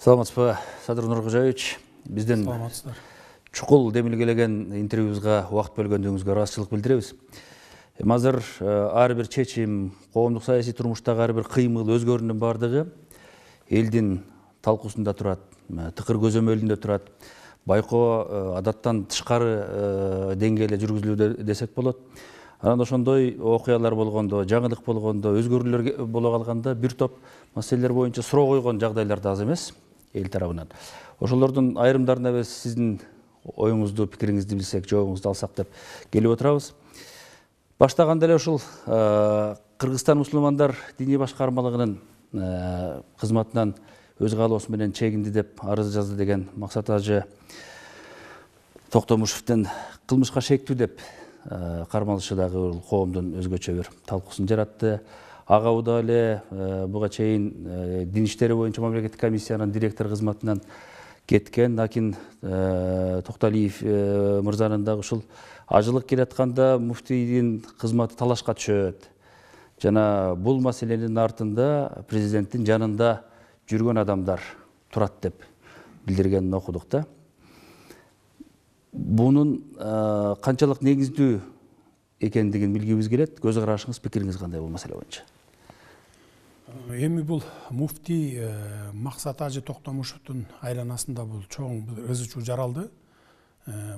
Саламатсызбы, Садыр Нуркожаевич. Бизден Саламатсыздар. чукул демилгелеген интервьюбузга убакыт бөлгөндүгүңүзгө ыраазычылык билдиребиз. Азыр ар бир чечим, коомдук саясий турмуштагы ар бир кыймыл, өзгөрүүнүн бардыгы элдин талкуусунда турат, тыкыр көзөмөлүндө турат. Байкоо адаттан тышкары деңгээлде жүргүзүлүүдө десек болот. Анан ошондой окуялар болгондо, жаңылык болгондо, өзгөрүүлөр боло калганда бир топ маселелер боюнча суроо койгон жагдайлар да аз эмес эл тарабынан. Ошолордун айрымдарына биз сиздин оюңузду, пикириңизди билсек, жообуңузду алсак деп келип отурабыз. Баштаганда эле ушул Кыргызстан мусулмандар диний башкармалыгынын кызматынан өз каалоосу менен чегинди деп арыз жазды деген Максат Ажы Токтомушевдин кылмышка шектүү деп кармалышы дагы коомдун өзгөчө бир талкуусын жаратты. Ага Уда эле буга чейин дин иштери боюнча мамлекеттик комиссиянын директор кызматынан кеткен Акин Токталиев мырзанын дагы ушул ажылык келатканда муфтийдин кызматы талашка түшөт. Жана бул маселенин артында президенттин жанында жүргөн адамдар турат деп билдиргенин окудук да. Бунун канчалык негиздүү экендигин билгибиз келет. Көз карашыңыз, пикириңиз кандай бул маселе боюнча? Эми бул муфтий Максат Ажы Токтомушевдун айланасында бул чоң ызы чуу жаралды.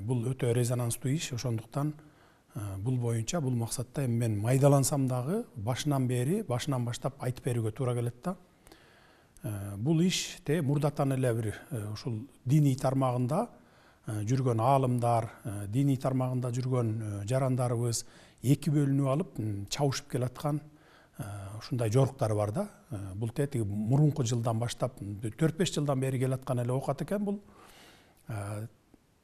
Бул өтө резонанстуу иш, ошондуктан бул боюнча бул максатта эми мен майдалансам дагы башынан баштап айтып берүүгө туура келет да. Бул иште мурдатан эле бир ушул диний тармагында жүргөн аалымдар, диний тармагында жүргөн жарандарыбыз эки бөлүнүп алып чабышып келаткан ушундай жоруктары бар да. Бул тетиги мурунку жылдан баштап 4-5 жылдан бери келаткан эле окат экен бул.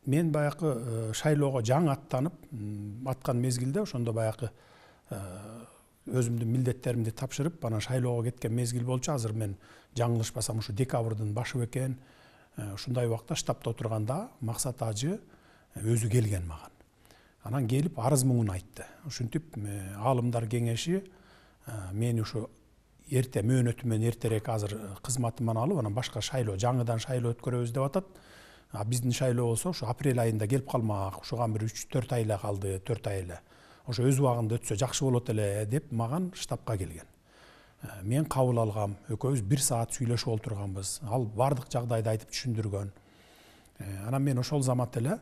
Мен баягы шайлоого жаңы аттанып аткан мезгилде ошондо баягы өзүмдүн милдеттеримди тапшырып, анан шайлоого кеткен мезгил болчу. Азыр мен жаңылышпасам ушу декабрдын башы экен. Ушундай убакта штабта отурганда Максат Ажы өзү келген маган. Анан келип арыз муңун айтты. Ушинтип аалымдар кеңеши мени ушу эрте мөөнөтү менен эртерээк азыр кызматыман алып, анан башка шайлоо, жаңыдан шайлоо өткөрөбүз деп атат. Биздин шайлоо болсо ушу апрель айында келип калмак. Ушуга бир 3-4 ай эле калды, 4 ай эле. Ошо өз убагында өтсө жакшы болот эле деп маган штабка келген. Мен кабыл алгам, экөөбүз 1 саат сүйлөшүп олтурганбыз. Ал бардык жагдайды айтып түшүндүргөн. Анан мен ошол замат эле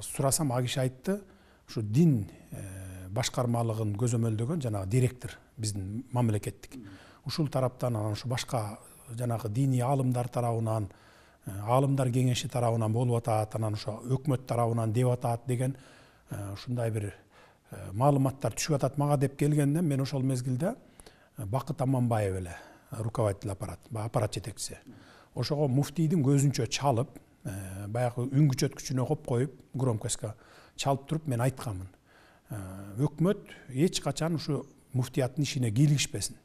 сурасам, ал киши айтты, ушу дин башкармалыгын көзөмөлдөгөн жанагы директор биздин мамлекеттик. Ушул тараптан анан ушу башка жанагы диний аалымдар тарабынан, аалымдар кеңеши тарабынан болуп атат, анан ошо өкмөт тарабынан деп атат деген ушундай бир маалыматтар түшүп атат мага деп келгенде, мен ошол мезгилде Бакыт Аманбаев эле руководитель аппарат жетекчиси. Ошого муфтийдин көзүнчө чалып, баягы үн күчөткүчүнө коюп, громкостько чалып туруп мен айтканмын. Өкмөт эч качан ушу муфтияттын ишине кийлигишпесин.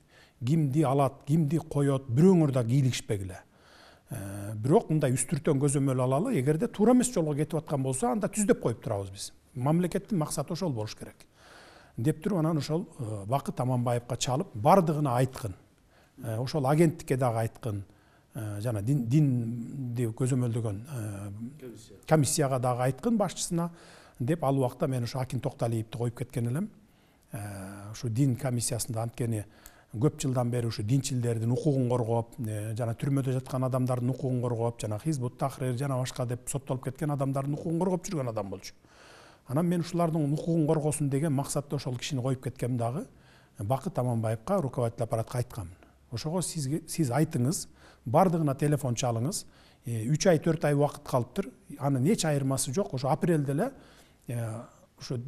Кимди алат, кимди коёт, бирөөңөр да кийлигишпегиле. Бирок мындай үстүртөн көзөмөл алалы, эгерде туура эмес жолго кетип аткан болсо, анда түздөп коюп турабыз биз. Мамлекеттин максаты ошол болуш керек. Деп туруп анан ошол Бакыт Аманбаевга чалып, бардыгына айткын. Ошол агенттикке дагы айткын. Жана динди көзөмөлдөгөн комиссияга дагы айткын, башчысына деп ал убакта мен ошо Акин Токталиевди коюп кеткен элем. Ушу дин комиссиясында анткени көп жылдан бери ушу динчилдердин укугун коргоп, жана түрмөдө жаткан адамдардын укугун коргоп, жана Хизбут Тахрир жана башка деп соттолуп кеткен адамдардын укугун коргоп жүргөн адам болчу. Анан мен ушулардын укугун коргосун деген максатта ошол кишини коюп кеткем дагы Бакыт Аманбаевга, руководитель аппаратка айтканмын. Ошого сиз айтыңыз, бардыгына телефон чалыңыз, 3 ай 4 ай убакыт калыптыр, анын эч айырмасы жок. Ошо апрелде эле ушу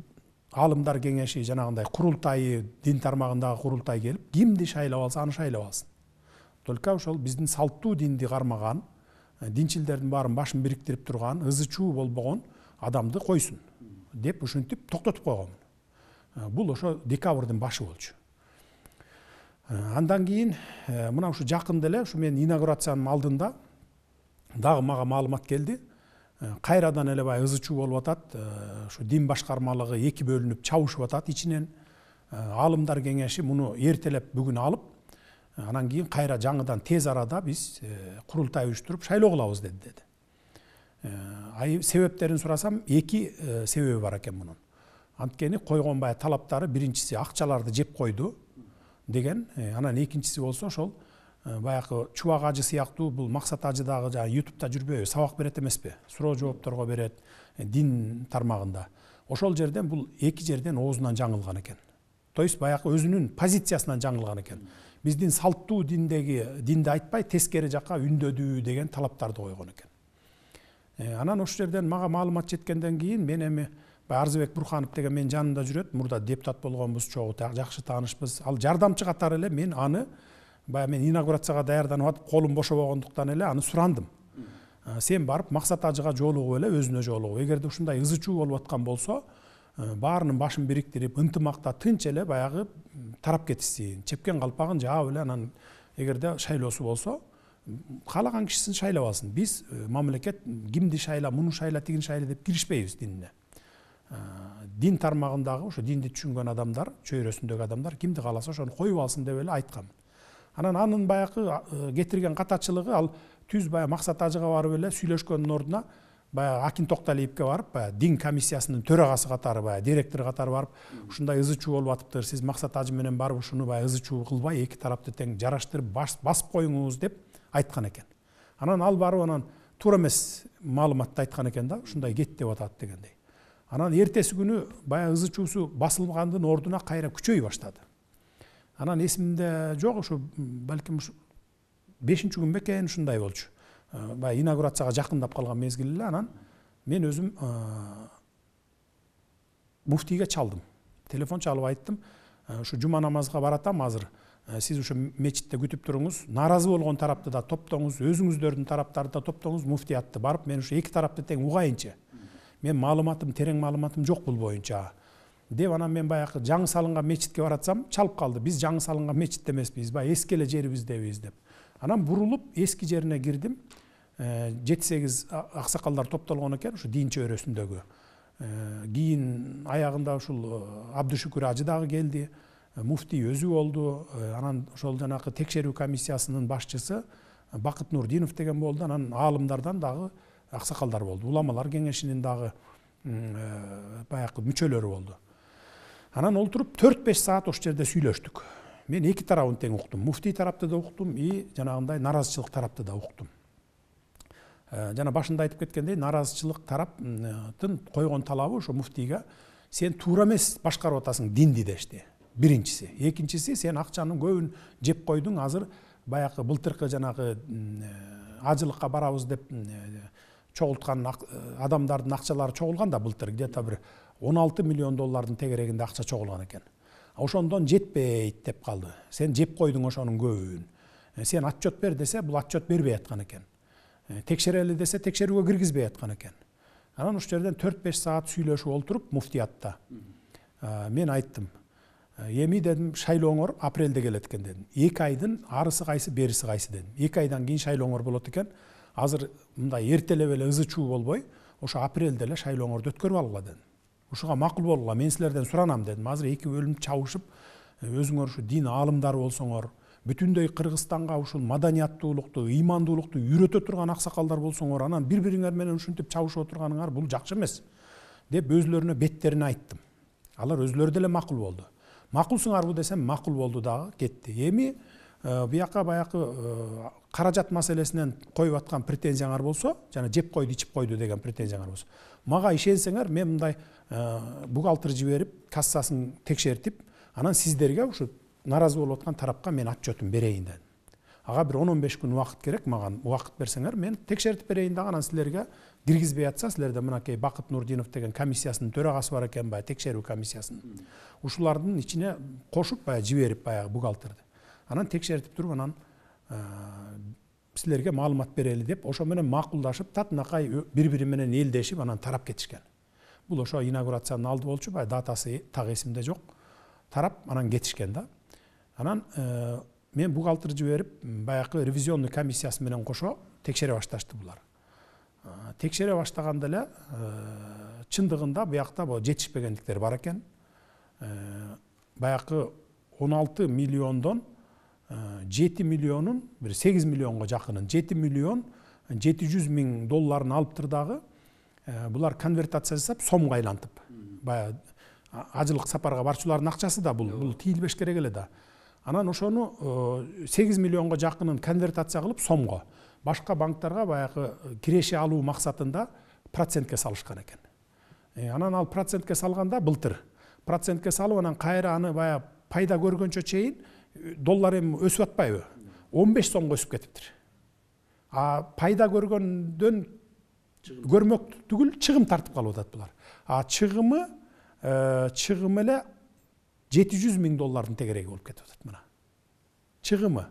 аалымдар кеңеши жанагындай курултай, дин тармагындагы курултай келип, кимди шайлап алса аны шайлап алсын. Только ошол биздин салттуу динди кармаган, динчилдердин баарын башын бириктирип турган, ызы чуу болбогон адамды койсун деп ушинтип токтотуп койгон. Бул ошо декабрдын башы болчу. Андан кийин мына ушу жакында эле ушу мен инаугурациянын алдында дагы мага маалымат келди. Кайрадан эле бай ызы чуу болуп атат. Ушу дин башкармалыгы эки бөлүнүп чабышып атат ичинен. Аалымдар кеңеши муну эртелеп бүгүн алып, Анан кийин кайра жаңыдан тез арада биз курултай уюштуруп шайлоо кылабыз деди. Себептерин сурасам, эки себеби бар экен мунун. Анткени койгон баягы талаптары биринчиси акчаларды жеп койду деген, анан экинчиси болсо ошол баягы Чубак ажы сыяктуу бул Максат ажы дагы YouTube'да жүрбөйбү, сабак берет эмеспи? Суроо жоопторго берет, дин тармагында. Ошол жерден бул эки жерден оозунан жаңылган экен. То есть баягы өзүнүн позициясынан жаңылган экен. Биздин салттуу динди айтпай тескери жакка үндөдүү деген талаптарды койгон экен. Анан ошол жерден мага маалымат жеткенден кийин мен эми Арзыбек Бурханов деген менин жанымда жүрөт. Мурда депутат болгонбуз, чогуу жакшы таанышпыз. Ал жардамчы катары эле мен аны баягы мен инаугурацияга даярданып атып, колум бошобогондуктан эле аны сурандым. Сен барып Максат ажыга жолугуп эле, өзүнө жолугуп. Эгерде ушундай ызы чуу болуп аткан болсо, баарынын башын бириктирип, ынтымакта тынч эле баягы тарап кетишсин, чепкен калпагын жаап эле анан эгерде шайлоосу болсо, каалаган кишисин шайлап алсын. Биз мамлекет кимди шайла, муну шайла, тигин шайла деп киришпейбиз динине. Дин тармагындагы ошо динди түшүнгөн адамдар, чөйрөсүндөгү адамдар кимди кааласа ошону коюп алсын деп эле айткам. Анан анын баягы кетирген катачылыгы ал түз баягы Максат ажыга барып эле сүйлөшкөндүн ордуна баягы Акин Токталиевке барып, баягы дин комиссиясынын төрагасы катары, баягы директор катары барып, ушундай ызы чуу болуп атыптыр, сиз Максат ажы менен барып ушуну баягы ызы чуу кылбай, эки тарапты тең жараштырып басып коюңуз деп айткан экен. Анан ал барып анан туура эмес маалыматты айткан экен да, ушундай кет деп атат дегендей. Анан эртеси күнү баягы ызы чуусу басылгандын ордуна кайра күчөй баштады. Анан эсимде жок, ушу балким 5-нчи күн бекен ушундай болчу. Баягы инаугурацияга жакындап калган мезгил эле. Анан мен өзүм муфтийге чалдым. Телефон чалып айттым, ушу жума намазга баратам азыр. Сиз ушу мечитте күтүп туруңуз, нааразы болгон тарапты да топтоңуз, өзүңүздөрдүн тараптарды да топтоңуз, муфтиятты барып, мен ушу эки тарапты тең угайынчы. Мен маалыматым, терең маалыматым жок бул боюнча. Деп анан мен баягы жаңы салынган мечитке баратсам, чалып калды. Биз жаңы салынган мечитте эмеспиз, баягы эски эле жерибиздебиз деп. Анан бурулуп эски жерине кирдим. 7-8 аксакалдар топтолгон экен, ушу дин чөйрөсүндөгү. Кийин аягында ушул Абдышүкүр ажы дагы келди. Муфтий өзү болду. Анан ошол жанагы текшерүү комиссиясынын башчысы Бакыт Нурдинов деген болду. Анан аалымдардан дагы аксакалдар болду. Уламалар кеңешинин дагы баягы мүчөлөрү болду. Анан олтуруп 4-5 саат ошол жерде сүйлөштүк. Мен эки тарабын тең уктум. Муфтий тарапты да уктум, жанагындай наразычылык тарапты да уктум. Жана башында айтып кеткендей, наразычылык тараптын койгон талабы ошо муфтийге сен туура эмес башкарып атасың динди дешти. Биринчиси. Экинчиси, сен акчанын көбүн жеп койдуң, азыр баягы былтыркы жанагы ажылыкка барабыз деп чогулткан адамдардын акчалары чогулган да былтыр, где-то бир 16 миллион доллардын тегерегинде акча чогулган экен. Ошондон жетпейт деп калды. Сен жеп койдуң ошонун көбүн. Сен отчет бер десе, бул отчет бербей аткан экен. Текшерели десе, текшерүүгө киргизбей аткан экен. Анан ошол жерден 4-5 саат сүйлөшүп олтуруп муфтиятта мен айттым. Эми дедим, шайлооңор апрелде келет экен дедим. 2 айдын арысы кайсы, бериси кайсы дедим. 2 айдан кийин шайлооңор болот экен. Азыр мындай эртелеп эле ызы чуу болбой, ошо апрелде эле шайлооңорду өткөрүп алгыла дедим. Ушуга макул болгула, мен силерден суранам дедим. Азыр эки бөлүнүп чабышып, өзүңөр ушу дин аалымдары болсоңор, бүтүндөй Кыргызстанга ушул маданияттуулукту, ыймандуулукту үйрөтө турган аксакалдар болсоңор, анан бири-бириңер менен ушинтип чабышып отурганыңар бул жакшы эмес деп өзлөрүнө беттерине айттым. Алар өзлөрү деле макул болду. Макулсуңарбы десем, макул болду дагы, кетти. Эми бияка баягы каражат маселесинен коюп аткан претензияңар болсо, жана жеп койду, ичип койду деген претензияңар болсо, мага ишенсеңер, мен мындай бухгалтер жиберип, кассасын текшертип, анан сиздерге ушу наразы болуп аткан тарапка мен отчетун берейин дедим. Ага бир 10-15 күн убакыт керек, мага убакыт берсеңер, мен текшертип берейин дагы, анан силерге киргизбей атса, силерде мынакей Бакыт Нурдинов деген комиссиясынын төрагасы бар экен, баягы текшерүү комиссиясынын. Ушулардын ичине кошуп, баягы жиберип, баягы бухгалтерди. Анан текшертип туруп, анан силерге маалымат берели деп, ошо менен макулдашып, татынакай бири-бири менен элдешип, анан тарап кетишкен. Бул ошо инаугурациянын алды болчу, баягы датасы так эсимде жок. Тарап, анан кетишкен да. Анан мен бухгалтер жиберип, баягы ревизионный комиссиясы менен кошо текшере башташты булар. Текшере баштаганда эле чындыгында буякта бул жетишпегендиктер бар экен. Баягы 16 миллиондон 7 миллионун, bir 8 миллионго жакынын, 7 миллион 700 миң долларын алыптыр дагы. Булар конвертация жасап, сомго айлантып. Баягы ажылык сапарга барчулардын акчасы да бул тийилбеш керек эле да. Анан ошону 8 миллионго жакынын конвертация кылып сомго, башка банктарга баягы киреше алуу максатында процентке салышкан экен. Анан ал процентке салганда былтыр процентке салып, анан кайра аны баягы пайда көргөнчө чейин доллар эми өсүп атпайбы? 15 сомго өсүп кетиптир. Пайда көргөндөн көрмөк түгүл чыгым тартып калып атат булар. Чыгымы эле 700 миң доллардын тегереги болуп кетип атат мына. Чыгымы.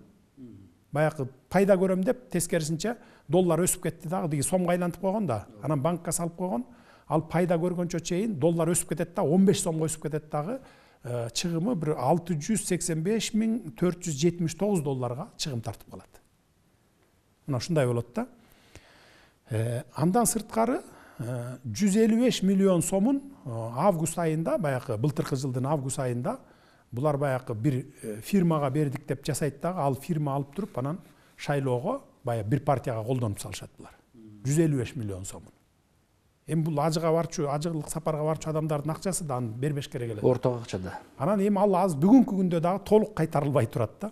Баягы пайда көрөм деп тескерисинче доллар өсүп кетти дагы, деги сомго айлантып койгон да. Анан банкка салып койгон. Ал пайда көргөнчө чейин доллар өсүп кетет да, 15 сомго өсүп кетет дагы. Чыгымы bir 685.479 долларга чыгым тартып калат. Мына ушундай болот да. Андан сырткары 155 миллион сомун август айында, баягы былтыркы жылдын август айында булар баягы бир фирмага бердик деп жасайт дагы, ал фирма алып туруп анан шайлоого баягы бир партияга колдонуп салышат булар. 155 миллион сомун. Эми бул ажыга барчу, ажыгылык сапарга барчу адамдардын акчасы да, аны бербеш керек эле. Орток акча да. Анан эми ал аз бүгүнкү күндө дагы толук кайтарылбай турат да.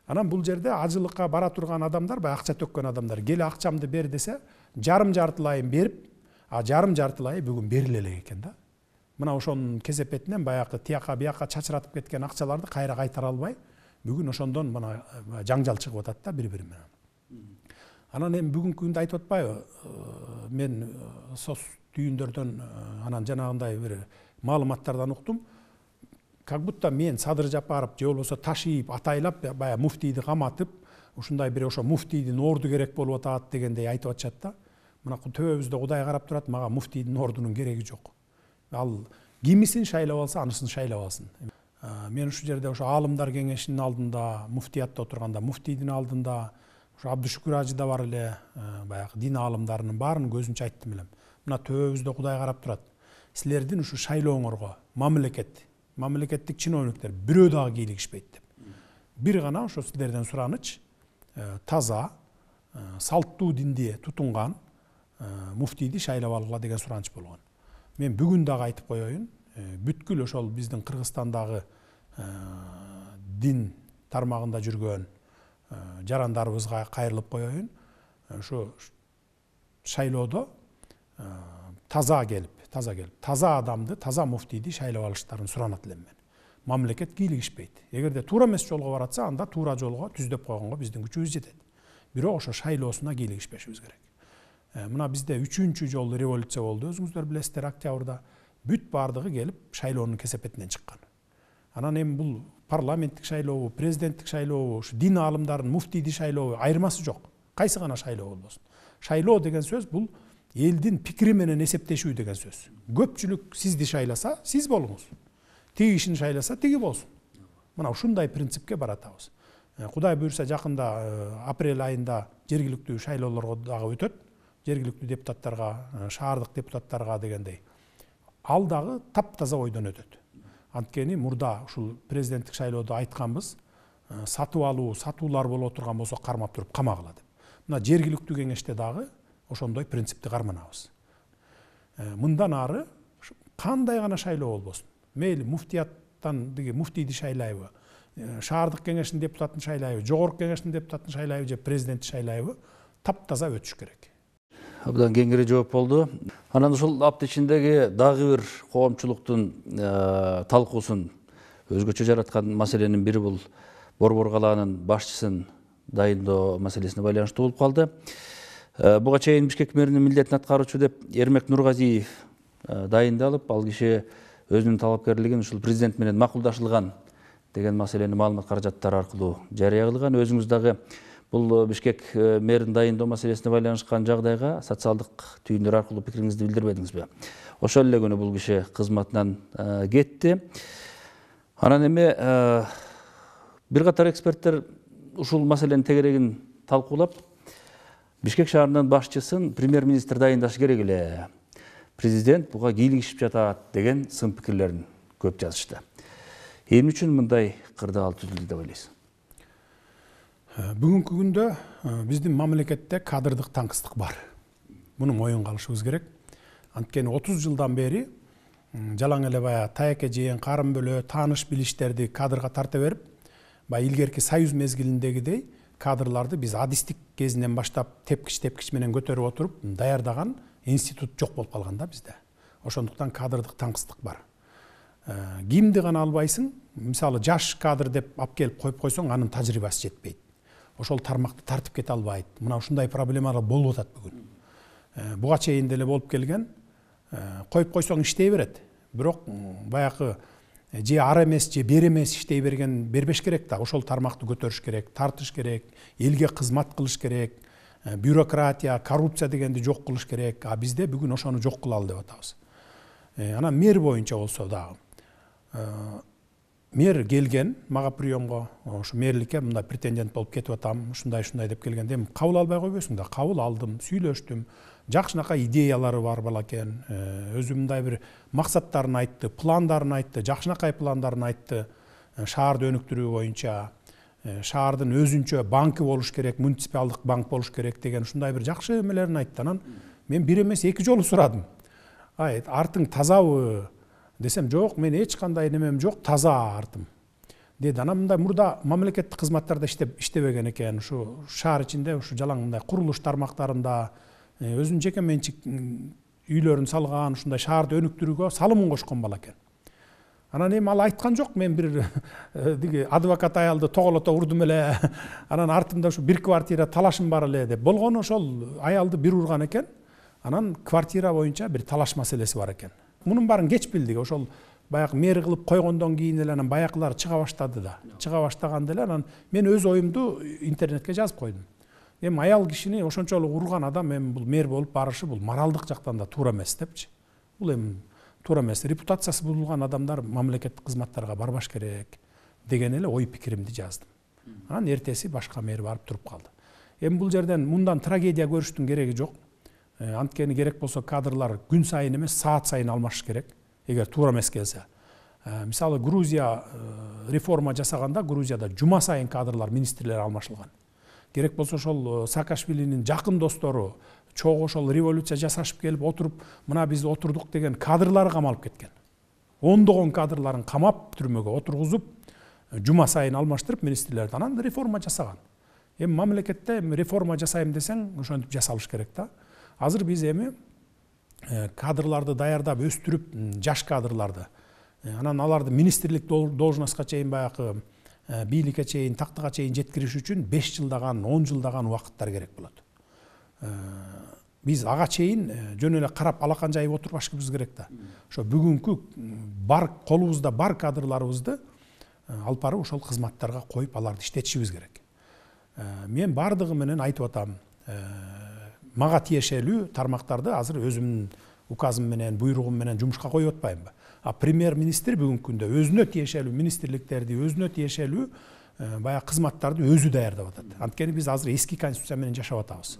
Анан бул жерде ажылыкка бара турган адамдар, баягы акча төккөн адамдар, келе акчамды бер десе, жарым-жартылайын берип, жарым-жартылайы бүгүн бериле элек экен да. Мына ошонун кесепетинен баягы тияка бияка чачыратып кеткен акчаларды кайра кайтара албай, бүгүн ошондон мына жаңжал чыгып атат да бири-бири менен. Анан эми бүгүнкү күндө айтып атпайбы, мен сос түйүндөрдөн анан жанагындай бир маалыматтардан уктум. Как будто мен Садыр Жапаров же болбосо Ташиев атайлап баягы муфтийди каматып, ушундай бир ошо муфтийдин орду керек болуп атат дегендей айтып атышат да. Мына төбөбүздө Кудай карап турат, мага муфтийдин ордунун кереги жок. Ал кимисин шайлап алса, анысын шайлап алсын. Мен ушу жерде ошо аалымдар кеңешинин алдында, муфтиятта отурганда муфтийдин алдында, ошо Абдышүкүр ажы да бар эле, баягы дин аалымдарынын баарын көзүнчө айттым элем. Мына төбөбүздө Кудай карап турат. Силердин ушу шайлооңорго мамлекеттик чиновниктер бирөө дагы кийлигишпейт деп. Бир гана ошо силерден сураныч, таза, салттуу динди тутунган муфтийди шайлап алгыла деген сураныч болгон. Мен бүгүн дагы айтып коеюн, бүткүл ошол биздин Кыргызстандагы дин тармагында жүргөн жарандарыбызга кайрылып коеюн. Ошо шайлоодо таза келип, таза адамды, таза муфтийди шайлап алыштарын суранат элем мен. Мамлекет кийлигишпейт. Эгерде туура эмес жолго баратса, анда туура жолго түздөп койгонго биздин күчүбүз жетет. Бирок ошо шайлоосуна кийлигишпешибиз керек. Мына бизде 3-чү жол революция болду, өзүңүздөр билесиздер, октябрда бүт бардыгы келип шайлоонун кесепетинен чыккан. Анан эми бул парламенттик шайлообу, президенттик шайлообу, ушу дин аалымдарынын муфтийди шайлообу айырмасы жок. Кайсы гана шайлоо болбосун. Шайлоо деген сөз бул элдин пикири менен эсептешүү деген сөз. Көпчүлүк сизди шайласа, сиз болуңуз. Тиги кишини шайласа, тиги болсун. Мына ушундай принципке баратабыз. Кудай буйрса жакында апрель айында жергиликтүү шайлоолорго дагы өтөт. Жергиликтүү депутаттарга, шаардык депутаттарга дегендей. Ал дагы таптаза ойдон өтөт. Анткени мурда ушул президенттик шайлоодо айтканбыз, сатып алуу, сатуулар боло турган болсо кармап туруп камагыла деп. Мына жергиликтүү кеңеште дагы ошондой принципти карманабыз. Мындан ары кандай гана шайлоо болбосун. Мейли муфтияттан деги муфтийди шайлайбы, шаардык кеңештин депутатын шайлайбы, жогорку кеңештин депутатын шайлайбы же президентти шайлайбы, таптаза өтүш керек. Абдан кеңири жооп болду. Анан ушул апта ичиндеги дагы бир коомчулуктун талкуусун өзгөчө жараткан маселенин бири бул Борбор калаанын башчысын дайындоо маселесине байланыштуу болуп калды. Буга чейин Бишкек мэринин милдетин аткаруучу деп Эрмек Нургазиев дайындалып, ал киши өзүнүн талапкерлигин ушул президент менен макулдашылган деген маселени маалымат каражаттары аркылуу жарыя кылган. Өзүңүз дагы бул Бишкек мэрин дайындоо маселесине байланышкан жагдайга социалдык түйүндөр аркылуу пикириңизди билдирбедиңизби? Ошол эле күнү бул киши кызматынан кетти. Анан эми бир катар эксперттер ушул маселенин тегерегин талкуулап, Бишкек шаарынын башчысын премьер-министр дайындаш керек эле. Президент буга кийлигишип жатат деген сын пикирлерин көп жазышты. Эмне үчүн мындай кырдаал түзүлдү деп ойлойсуз? Бүгүнкү күндө биздин мамлекетте кадрдык таңкыстык бар. Муну моюнга алышыбыз керек. Анткени 30 жылдан бери жалаң эле баягы таяке жеген карын бөлө тааныш билиштерди кадрга тарта берип, баягы илгерки союз мезгилиндегидей кадрларды биз адистик кезинен баштап тепкич менен көтөрүп отуруп даярдаган институт жок болуп калган да бизде. Ошондуктан кадрдык таңкыстык бар. Кимди гана албайсың, мисалы жаш кадр деп алып келип коюп койсоң, анын тажрыйбасы жетпейт. Ошол тармакты тартып кете албайт. Мына ушундай проблемалар болуп атат бүгүн. Буга чейин деле болуп келген. Коюп койсоң иштей берет. Бирок баягы же ар эмес, же бер эмес иштей бербеш керек да. Ошол тармакты көтөрүш керек, тартыш керек, элге кызмат кылыш керек, бюрократия, коррупция дегенди жок кылыш керек. А бизде бүгүн ошону жок кылалы деп атабыз. Анан мэр боюнча болсо дагы. Мэр келген мага приемго, ошо мэрликке мындай претендент болуп кетип атам, ушундай деп келгенде эми кабыл албай койбойсуң да. Кабыл алдым, сүйлөштүм. Жакшынакай идеялары бар балакен. Өзү мындай бир максаттарын айтты, пландарын айтты, жакшынакай пландарын айтты. Шаарды өнүктүрүү боюнча, шаардын өзүнчө банкы болуш керек, муниципалдык банк болуш керек деген ушундай бир жакшы эмелерин айтты. Анан мен бир эмес эки жолу сурадым. Артың тазабы? Десем, жок, мен эч кандай немем жок, таза артым. Деди. Анан мындай мурда мамлекеттик кызматтарда иштебеген экен, ушу шаар ичинде, ушу жалаң мындай курулуш тармактарында, өзүнүн жеке менчик үйлөрүн салган, ушундай шаарды өнүктүрүүгө салымын кошкон бала экен. Анан эми ал айткан жок, мен бир диги адвокат аялды тоголото урдум эле, анан артымда ушу бир квартира талашым бар эле деп. Болгону ошол аялды бир урган экен. Анан квартира боюнча бир талаш маселеси бар экен. Мунун баарын кеч билдик. Ошол баягы мэр кылып койгондон кийин эле анан баягылар чыга баштады да. Чыга баштаганда эле анан мен өз оюмду интернетке жазып койдум. Эми аял кишини ошончолук урган адам эми бул мэр болуп барышы бул моралдык жактан да туура эмес депчи. Бул эми туура эмес. Репутациясы бузулган адамдар мамлекеттик кызматтарга барбаш керек деген эле ой пикиримди жаздым. Анан эртеси башка мэр барып туруп калды. Эми бул жерден мындан трагедия көрүштүн кереги жок. Анткени керек болсо кадрлар күн сайын эмес, саат сайын алмашыш керек, эгер туура эмес келсе. Мисалы Грузия реформа жасаганда Грузияда жума сайын кадрлар, министрлер алмашылган. Керек болсо ошол Саакашвилинин жакын достору, чогуу ошол революция жасашып келип отуруп, мына биз отурдук деген кадрлары камалып кеткен. Ондогон кадрларын камап түрмөгө отургузуп, жума сайын алмаштырып министрлерди, анан реформа жасаган. Эми мамлекетте реформа жасайм десең, ошентип жасалыш керек да. Азыр биз эми кадрларды даярдап өстүрүп, жаш кадрларды, анан аларды министрлик должностка чейин баягы бийликке чейин, тактыга чейин жеткириш үчүн 5 жылдаган, 10 жылдаган убакыттар керек болот. Биз ага чейин жөн эле карап алакан жайып отурбашыбыз керек да. Ошо бүгүнкү бар колубузда бар кадрларыбызды алып барып ошол кызматтарга коюп, аларды иштетишибиз керек. Мен бардыгы менен айтып атам, мага тиешелүү тармактарды азыр өзүмдүн указым менен, буйругум менен жумушка коюп атпаймбы. А премьер-министр бүгүнкү күндө өзүнө тиешелүү министрликтерди, өзүнө тиешелүү баягы кызматтарды өзү даярдап атат. Анткени биз азыр эски конституция менен жашап атабыз.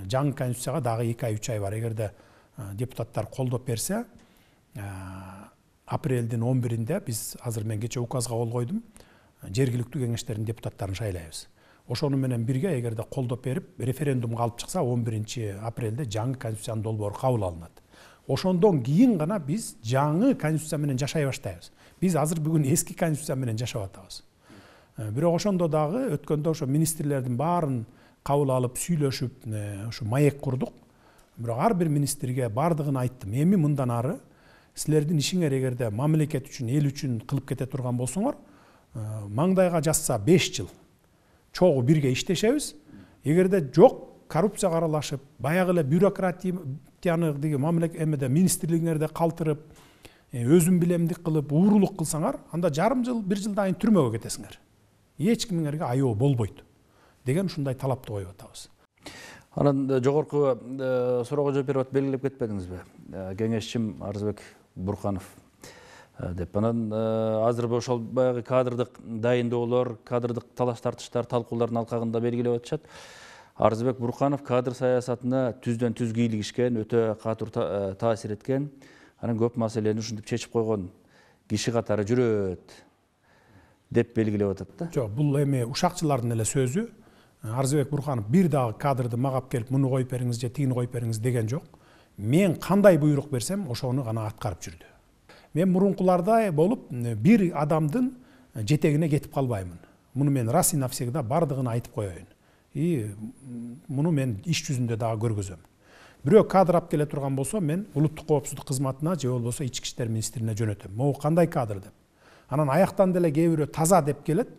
Жаңы конституцияга дагы 2 ай, 3 ай бар. Эгерде депутаттар колдоп берсе, апрелдин 11-inde биз азыр мен кече указга кол койдум, жергиликтүү кеңештердин депутаттарын шайлайбыз. Ошону менен бирге эгерде колдоп берип, референдумга алып чыкса, 11-апрелде жаңы конституциянын долбоору кабыл алынат. Ошондон кийин гана биз жаңы конституция менен жашай баштайбыз. Биз азыр бүгүн эски конституция менен жашап атабыз. Бирок ошондо дагы өткөндө ошо министрлердин баарын кабыл алып, сүйлөшүп, ошо маек курдук. Бирок ар бир министрге бардыгын айттым. Эми мындан ары силердин ишиңер эгерде мамлекет үчүн, эл үчүн кылып кете турган болсоңор, маңдайга жазса 5 жыл чогуу бирге иштешебиз. Эгерде жок, коррупцияга аралашып, баягы эле бюрократияны деги мамлекет эмеде министрлигиңерде калтырып, өзүм билемдик кылып, уурулук кылсаңар, анда жарым жыл, 1 жылдан кийин түрмөгө кетесиңер. Эч кимиңерге айоо болбойт деген ушундай талапты коюп атабыз. Анан жогорку суроого жооп берип белгилеп кетпедиңизби? Кеңешчим Арызбек Бурканов деп. Анан азыр ошол баягы кадрдык дайындоолор, кадрдык талаш тартыштар, талкуулардын алкагында белгилеп атышат. Арызбек Бурканов кадр саясатына түздөн түз кийлигишкен, өтө катуу таасир эткен. Анан көп маселени ушинтип чечип койгон киши катары жүрөт. деп белгилеп атат да. Жок, бул эми ушакчылардын эле сөзү. Арзыбек Бурханов бир дагы кадрды магап келип муну коюп бериңиз же тигини коюп бериңиз деген жок. Мен кандай буйрук берсем, ошону гана аткарып жүрдү. Мен мурункулардай болуп бир адамдын жетегине кетип калбаймын. Муну мен раз и навсегда бардыгын айтып коеюн. И муну мен иш жүзүндө дагы көргөзөм. Бирөө кадр алып келе турган болсо, мен улуттук коопсуздук кызматына же болбосо ички иштер министрине жөнөтөм. Могу кандай кадр деп. Анан аяктан деле кээ бирөө таза деп келет.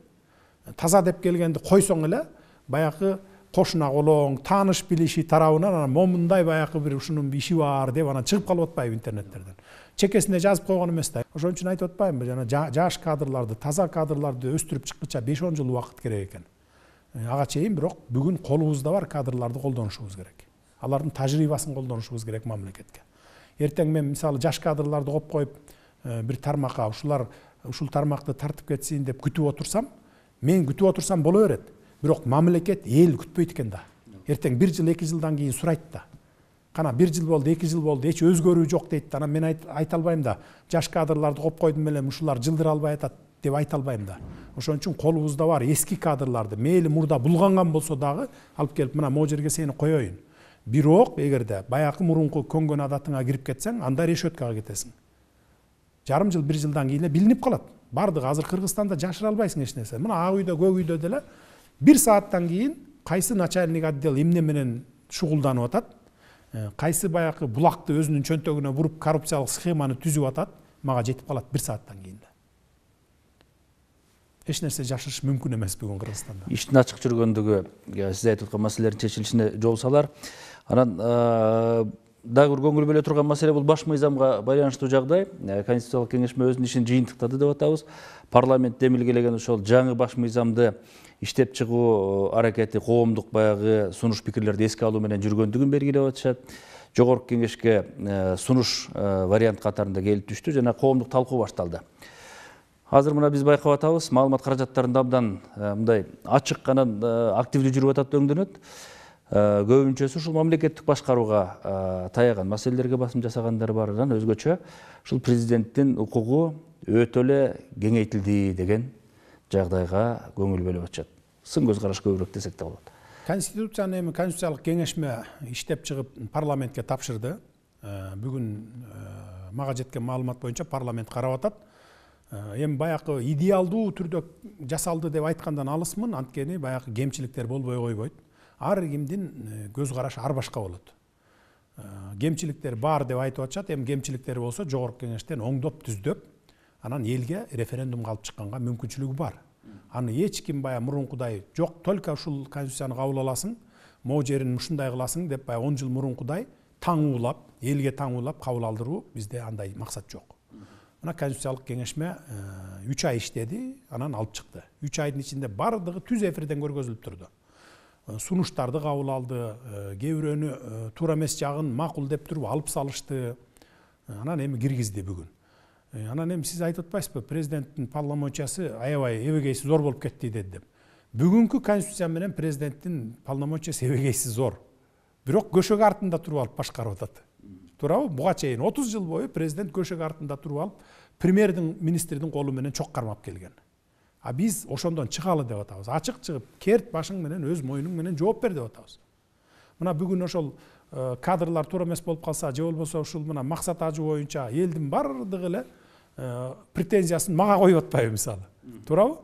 Таза деп келгенди койсоң эле баягы кошуна колоң, тааныш билиши тарабынан анан момундай баягы бир ушунун иши бар деп анан чыгып калып атпайбы интернеттерден. Чекесине жазып койгон эмес да. Ошон үчүн айтып атпаймынбы, жана жаш кадрларды, таза кадрларды өстүрүп чыккыча 5-10 жыл убакыт керек экен. Ага чейин бирок бүгүн колубузда бар кадрларды колдонушубуз керек. Алардын тажрыйбасын колдонушубуз керек мамлекетке. Эртең мен мисалы жаш кадрларды коюп коюп бир тармакка ушул тармакты тартып кетсин деп күтүп отурсам, мен күтүп отурсам боло берет. Бирок мамлекет эл күтпөйт экен да. Эртең 1 жыл 2 жылдан кийин сурайт да. Кана 1 жыл болду, 2 жыл болду, эч өзгөрүү жок дейт да. Анан мен айта албайм да. Жаш кадрларды коюп койдум элем, ушулар жылдыра албай атат деп айта албайм да. Ошон үчүн колубузда бар эски кадрларды мейли мурда булганган болсо дагы алып келип мына могу жерге сени коеюн. Бирок эгерде баягы мурунку көнгөн адатыңа кирип кетсең, анда решеткага кетесиң. Жарым жыл, 1 жылдан кийин эле билинип калат. Бардыгы азыр Кыргызстанда жашыра албайсың эч нерсе. Мына ак үйдө, көк үйдө деле 1 сааттан кийин кайсы начальник отдел эмне менен шугулданып атат, кайсы баягы булакты өзүнүн чөнтөгүнө буруп коррупциялык схеманы түзүп атат, мага жетип калат 1 сааттан кийин. Эч нерсе жашырыш мүмкүн эмес бүгүн Кыргызстанда. Иштин ачык жүргөндүгү сиз айтып аткан маселелердин чечилишине жол салар. Анан дагы бир көңүл бөлө турган маселе бул баш мыйзамга байланыштуу жагдай. Конституциялык кеңешме өзүнүн ишин жыйынтыктады деп атабыз. Парламент демилгелеген ошол жаңы баш мыйзамды иштеп чыгуу аракети коомдук баягы сунуш пикирлерди эске алуу менен жүргөндүгүн белгилеп атышат. Жогорку кеңешке сунуш вариант катарында келип түштү жана коомдук талкуу башталды. Азыр мына биз байкап атабыз, маалымат каражаттарында абдан мындай ачык анан активдүү жүрүп атат өңдөнөт. Көбүнчөсү ушул мамлекеттик башкарууга таяган маселелерге басым жасагандар бар. Анан өзгөчө ушул президенттин укугу өтө эле кеңейтилди деген жагдайга көңүл бөлүп атышат. Сын көз караш көбүрөөк десек да болот. Конституцияны эми конституциялык кеңешме иштеп чыгып парламентке тапшырды. Бүгүн мага жеткен маалымат боюнча парламент карап атат. Эми баягы идеалдуу түрдө жасалды деп айткандан алысмын, анткени баягы кемчиликтер болбой койбойт. Ар кимдин көз карашы ар башка болот. Кемчиликтер бар деп айтып атышат. Эми кемчиликтер болсо жогорку кеңештен оңдоп түздөп, анан элге референдумга алып чыкканга мүмкүнчүлүгү бар. Аны эч ким баягы мурункудай жок, только ушул конституцияны кабыл аласың, могу жерин ушундай кыласың деп баягы 10 жыл мурункудай таңуулап, элге таңуулап кабыл алдыруу бизде андай максат жок. Мына конституциялык кеңешме 3 ай иштеди, анан алып чыкты. 3 айдын ичинде бардыгы түз эфирден көргөзүлүп турду. Сунуштарды кабыл алды, кээ бирөөнү туура эмес жагын макул деп туруп алып салышты. Анан эми киргизди бүгүн. Анан эми сиз айтып атпайсызбы, президенттин полномочиясы аябай эбегейси зор болуп кетти деп. Бүгүнкү конституция менен президенттин полномочиясы эбегейси зор. Бирок көшөк артында туруп алып башкарып атат. Туурабы? Буга чейин 30 жыл бою президент көшөк артында туруп алып, премьердин, министрдин колу менен чок кармап келген. А биз ошондон чыгалы деп атабыз. Ачык чыгып, керт башың менен өз моюнуң менен жооп бер деп атабыз. Мына бүгүн ошол кадрлар туура эмес болуп калса, же болбосо ушул мына максат ажы боюнча элдин бардыгы эле претензиясын мага коюп атпайбы мисалы. Туурабы?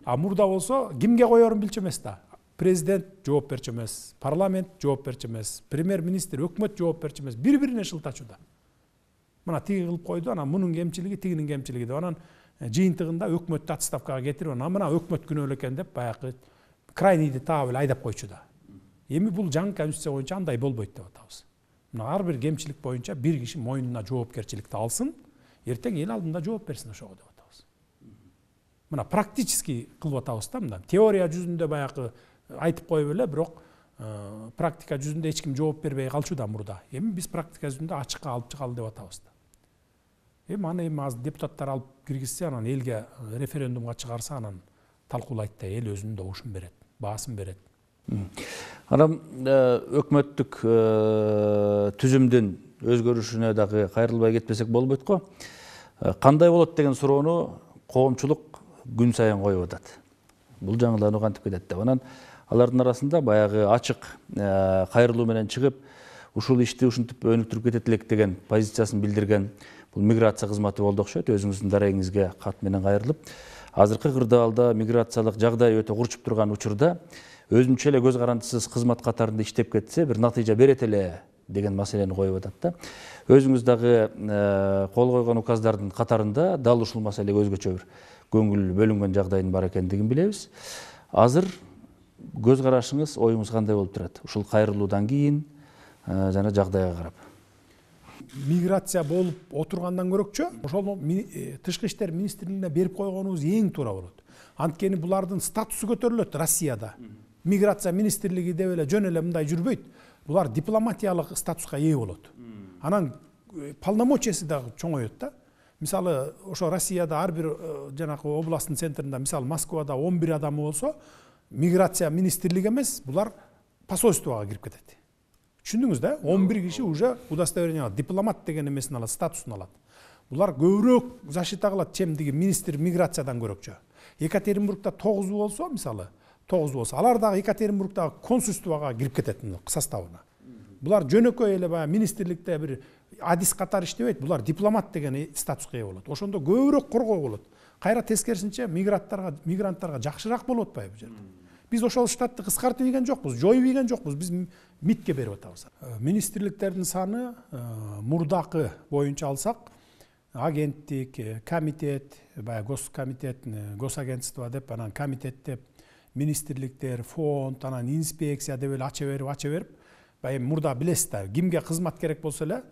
А мурда болсо кимге коерун билчү эмес да. Президент жооп берчү эмес, парламент жооп берчү эмес, премьер-министр, өкмөт жооп берчү эмес, бири-бирине шылтачууда. Мына тиги кылып койду, анан мунун кемчилиги, тигинин кемчилиги деп анан жыйынтыгында өкмөттү отставкага кетирип, анан мына өкмөт күнөөлүү экен деп баягы крайнийди таап эле айдап койчу да. Эми бул жаңы конституция боюнча андай болбойт деп атабыз. Мына ар бир кемчилик боюнча бир киши мойнуна жоопкерчиликти алсын, эртең эл алдында жооп берсин ошого деп атабыз. Мына практически кылып атабыз да, мына теория жүзүндө баягы айтып коюп эле, бирок практика жүзүндө эч ким жооп бербей калчу да мурда. Эми биз практика жүзүндө ачыкка алып чыгалы деп атабыз да. Эми аны азыр депутаттар алып киргизсе, анан элге референдумга чыгарса, анан талкуулайт да, эл өзүнүн добушун берет, баасын берет. Анан өкмөттүк түзүмдүн өзгөрүшүнө дагы кайрылбай кетпесек болбойт го. Кандай болот деген суроону коомчулук күн сайын коюп атат. Бул жаңылануу кантип кетет деп. Анан алардын арасында баягы ачык кайрылуу менен чыгып, ушул ишти ушинтип өнүктүрүп кетет элек деген позициясын билдирген бул миграция кызматы болду окшойт. Өзүңүздүн дарегиңизге кат менен кайрылып, азыркы кырдаалда миграциялык жагдай өтө курчуп турган учурда өзүнчө эле көз карандысыз кызмат катарында иштеп кетсе, бир натыйжа берет эле деген маселени коюп атат да. Өзүңүз дагы кол койгон указдардын катарында дал ушул маселеге өзгөчө бир көңүл бөлүнгөн жагдайдын бар экендигин билебиз. Азыр көз карашыңыз, оюңуз кандай болуп турат? Ушул кайрылуудан кийин жана жагдайга карап. Миграция болуп отургандан көрөкчү, ошол тышкы иштер министрлигине берип койгонубуз эң туура болот. Анткени булардын статусу көтөрүлөт Россияда. Миграция министрлиги деп эле жөн эле мындай жүрбөйт. Булар дипломатиялык статуска ээ болот. Анан полномочиясы дагы чоңойот да. Мисалы, ошо Россияда ар бир жанагы областтын центринде, мисалы Москвада 11 адамы болсо, миграция министрлиги эмес, булар посольствого кирип кетет. Түшүндүңүз да? 11 киши уже удостоверение алат, дипломат деген эмесин алат, статусун алат. Булар көбүрөөк защита кылат, чем деген министр миграциядан көрөкчү. Екатеринбургда 9 болсо, мисалы, 9 болсо, алар дагы Екатеринбургдагы консульствого кирип кетет составына. Булар жөнөкөй эле баягы министрликте бир адис катары иштебейт, булар дипломат деген статуска ээ болот. Ошондо көбүрөөк коргоо болот. Кайра тескерисинче мигранттарга жакшыраак болуп атпайбы бу жерде? Биз ошол штатты кыскартып ийген жокпуз, жоюп ийген жокпуз, биз МИДке берип атабыз. Министрликтердин саны мурдакы боюнча алсак, агенттик, комитет, баягы госкомитет, госагентство деп, анан комитет деп, министрликтер, фонд, анан инспекция деп эле ача берип, баягы мурда билесиз да, кимге кызмат керек болсо эле,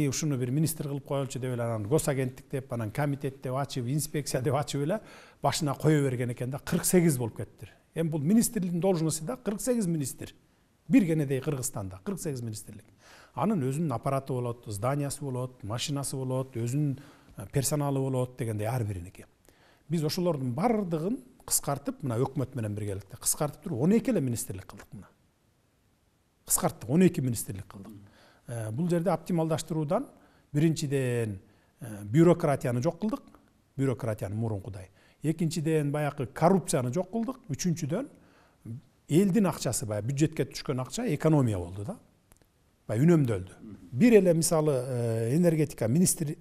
ушуну бир министр кылып коелучу деп эле, анан госагенттик деп, анан комитет деп ачып, инспекция деп ачып эле башына кое берген экен да, 48 болуп кеттир. Эми бул министрликтин должности да 48 министр. Бир кенедей Кыргызстанда 48 министрлик. Анын өзүнүн аппараты болот, зданиясы болот, машинасы болот, өзүнүн персоналы болот дегендей ар бириники. Биз ошолордун бардыгын кыскартып, мына өкмөт менен биргеликте кыскартып туруп 12 эле министрлик кылдык мына. Кыскарттык, 12 министрлик кылдык. Бул жерде оптималдаштыруудан биринчиден бюрократияны жок кылдык, бюрократияны мурункудай. Экинчиден баягы коррупцияны жок кылдык, үчүнчүдөн элдин акчасы, баягы бюджетке түшкөн акча экономия болду да. Баягы үнөмдөлдү. Бир эле мисалы энергетика министри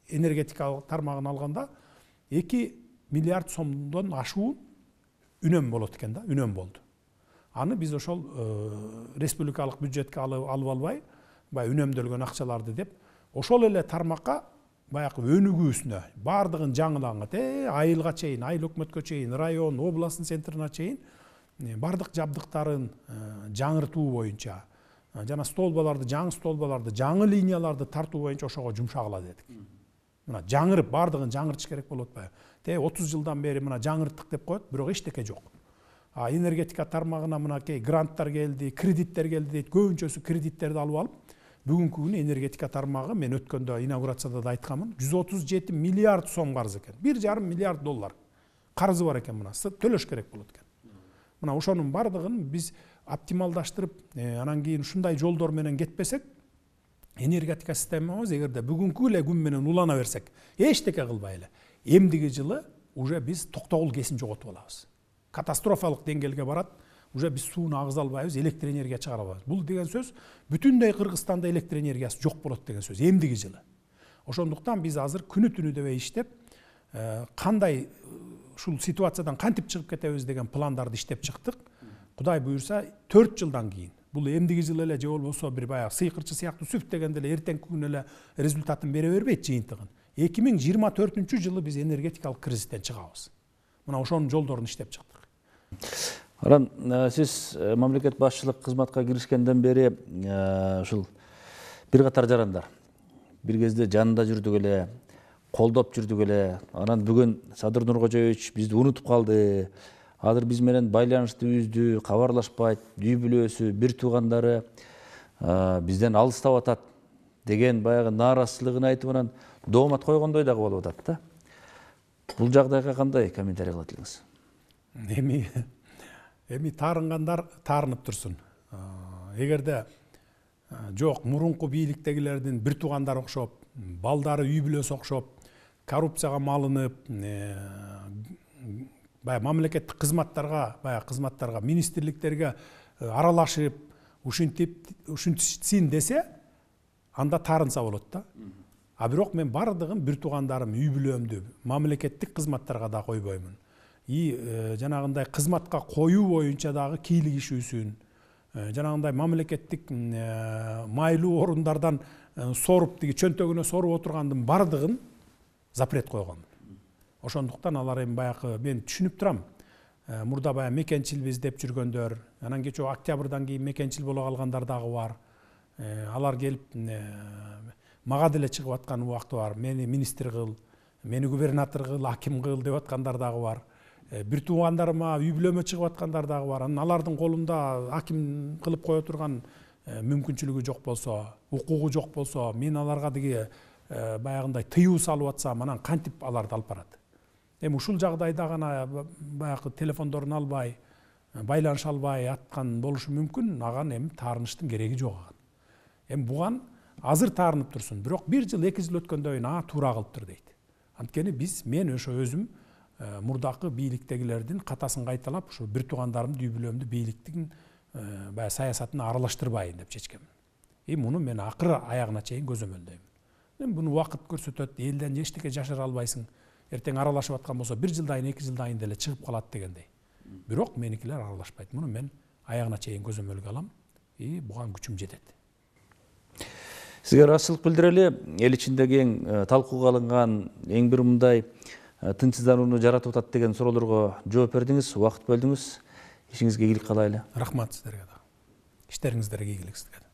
энергетика тармагын алганда 2 миллиард сомдон ашуун үнөм болот экен да, үнөм болду. Аны биз ошол республикалык бюджетке алып албай, баягы үнөмдөлгөн акчаларды деп, ошол эле тармакка баягы өнүгүүсүнө бардыгын жаңылаган, айылга чейин, айыл өкмөткө чейин, район, областтын центрине чейин бардык жабдыктарын жаңыртуу боюнча, жана жаңы столбаларды, жаңы линияларды тартуу боюнча ошого жумшагыла дедик. Мына жаңырып, бардыгын жаңыртыш керек болуп атпайбы? 30 жылдан бери мына жаңырттык деп коет, бирок эчтеке жок. Энергетика тармагына мынакей гранттар келди, кредиттер келди дейт, көбүнчөсү кредиттерди алып, бүгүнкү күнү энергетика тармагы, мен өткөндө инаугурацияда да айтканмын, 137 миллиард сом карыз экен. 1,5 миллиард доллар карызы бар экен мына, төлөш керек болот экен. Мына ошонун бардыгын биз оптималдаштырып, анан кийин ушундай жолдор менен кетпесек, энергетика системабыз эгерде бүгүнкү эле күн менен улана берсек, эчтеке кылбай эле, эмдиги жылы уже биз токтогул кесин жоготуп алабыз. Катастрофалык деңгээлге барат, уже биз сууну агыза албайбыз, электр энергия чыгара албайбыз. Бул деген сөз бүтүндөй Кыргызстанда электр энергиясы жок болот деген сөз, эмдиги жылы. Ошондуктан биз азыр күнү түнү дебей иштеп, кандай ушул ситуациядан кантип чыгып кетебиз деген пландарды иштеп чыктык. Кудай буюрса 4 жылдан кийин, бул эмдиги жылы эле же болбосо бир баягы сыйкырчы сыяктуу сүп дегенде эле эртеңки күнү эле результатын бере бербейт жыйынтыгын. 2024-жылы биз энергетикалык кризистен чыгабыз. Мына ошонун жолдорун иштеп чыктык. Аран, сиз мамлекет башчылык кызматка киришкенден бери ушул бир катар жарандар бир кезде жанында жүрдүк эле, колдоп жүрдүк эле. Анан бүгүн Садыр Нуркожоевич бизди унутуп калды. Азыр биз менен байланышты үздү, кабарлашпайт, үй бүлөсү, бир туугандары бизден алыстап атат деген баягы нааразычылыгын айтып, анан доомат койгондой дагы болуп атат да. Бул жагдайга кандай комментарий кылат элеңиз? Эми таарынгандар таарынып турсун. Эгерде жок, мурунку бийликтегилердин бир туугандары окшоп, балдары үй бүлөсү окшоп, коррупцияга малынып, баягы мамлекеттик кызматтарга, баягы кызматтарга, министрликтерге аралашып, ушинтсин десе, анда таарынса болот да. А бирок мен бардыгын бир туугандарым, үй бүлөмдү мамлекеттик кызматтарга да койбоймун. Жанагындай кызматка коюу боюнча дагы кийлигишүүсүн, жанагындай мамлекеттик майлуу орундардан соруп, тиги чөнтөгүнө соруп отургандын бардыгын запрет койгон. Ошондуктан алар эми баягы мен түшүнүп турам. Мурда баягы мекенчилбиз деп жүргөндөр, анан кечээ октябрдан кийин мекенчил боло калгандар дагы бар. Алар келип мага деле чыгып аткан убакты бар. Мени министр кыл, мени губернатор кыл, аким кыл деп аткандар дагы бар. Бир туугандарыма үй бүлөмө чыгып аткандар дагы бар. Анан алардын колунда аким кылып кое турган мүмкүнчүлүгү жок болсо, укугу жок болсо, мен аларга деги баягындай тыюу салып атсам, анан кантип аларды алып барат? Эми ушул жагдайда гана баягы телефондорун албай, байланыша албай аткан болушу мүмкүн. Аган эми таарыныштын кереги жок аган. Эми буган азыр таарынып турсун, бирок 1 жыл 2 жыл өткөндөн кийин туура кылыптыр дейт. Анткени мен ошо өзүм мурдакы бийликтегилердин катасын кайталап, ушу бир туугандарымды, үй бүлөмдү бийликтин баягы саясатына аралаштырбайын деп чечкем. Муну мен акыр аягына чейин көзөмөлдөйм. Эми буну убакыт көрсөтөт, элден эчтеке жашыра албайсың. Эртең аралашып аткан болсо 1 жылдан кийин 2 жылдан кийин деле чыгып калат дегендей. Бирок меникилер аралашпайт. Муну мен аягына чейин көзөмөлгө алам. Буга күчүм жетет. Сизге ыраазычылык билдирели. Эл ичиндеги эң талкууга алынган эң бир мындай тынчсызданууну жаратып атат деген суроолорго жооп бердиңиз, убакыт бөлдүңүз. Ишиңизге ийгилик каалайлы. Рахмат сиздерге да. Иштериңиздерге ийгилик сизге.